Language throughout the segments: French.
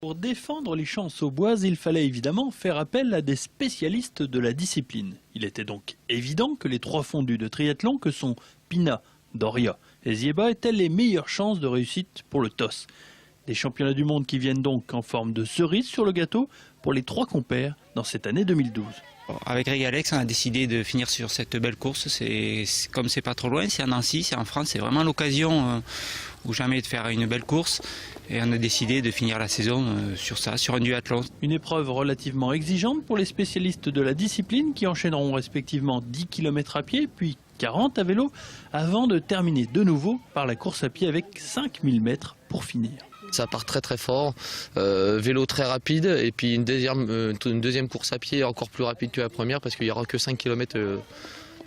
Pour défendre les champs auboises, il fallait évidemment faire appel à des spécialistes de la discipline. Il était donc évident que les trois fondus de triathlon que sont Pina, Doria et Zieba étaient les meilleures chances de réussite pour le TOS. Des championnats du monde qui viennent donc en forme de cerise sur le gâteau pour les trois compères dans cette année 2012. Avec Greg Alex, on a décidé de finir sur cette belle course. Comme c'est pas trop loin, c'est à Nancy, c'est en France, c'est vraiment l'occasion ou jamais de faire une belle course. Et on a décidé de finir la saison sur ça, sur un duathlon. Une épreuve relativement exigeante pour les spécialistes de la discipline qui enchaîneront respectivement 10 km à pied puis 40 à vélo avant de terminer de nouveau par la course à pied avec 5000 mètres pour finir. Ça part très très fort, vélo très rapide et puis une deuxième course à pied encore plus rapide que la première parce qu'il n'y aura que 5 km.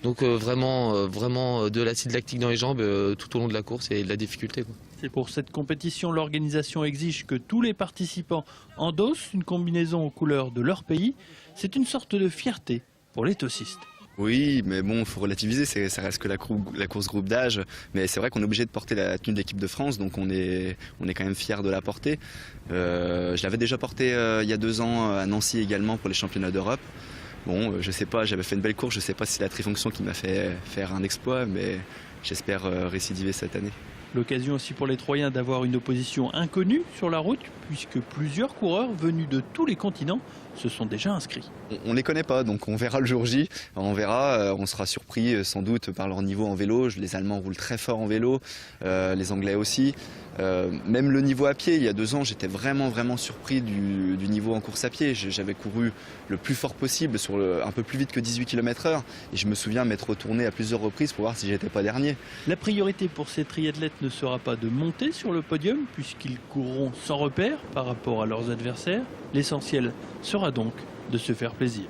Donc vraiment de l'acide lactique dans les jambes tout au long de la course et de la difficulté. C'est pour cette compétition, l'organisation exige que tous les participants endossent une combinaison aux couleurs de leur pays. C'est une sorte de fierté pour les tossistes. Oui, mais bon, il faut relativiser, ça reste que la course groupe d'âge. Mais c'est vrai qu'on est obligé de porter la tenue de l'équipe de France, donc on est quand même fiers de la porter. Je l'avais déjà portée il y a 2 ans à Nancy également pour les championnats d'Europe. Bon, je sais pas, j'avais fait une belle course, je sais pas si c'est la trifonction qui m'a fait faire un exploit, mais j'espère récidiver cette année. L'occasion aussi pour les Troyens d'avoir une opposition inconnue sur la route, puisque plusieurs coureurs venus de tous les continents se sont déjà inscrits. On ne les connaît pas, donc on verra le jour J. On verra, on sera surpris sans doute par leur niveau en vélo. Les Allemands roulent très fort en vélo, les Anglais aussi. Même le niveau à pied, il y a 2 ans, j'étais vraiment surpris du niveau en course à pied. J'avais couru le plus fort possible, un peu plus vite que 18 km/h. Et je me souviens m'être retourné à plusieurs reprises pour voir si j'étais pas dernier. La priorité pour ces triathlètes ne sera pas de monter sur le podium, puisqu'ils courront sans repère par rapport à leurs adversaires. L'essentiel sera donc de se faire plaisir.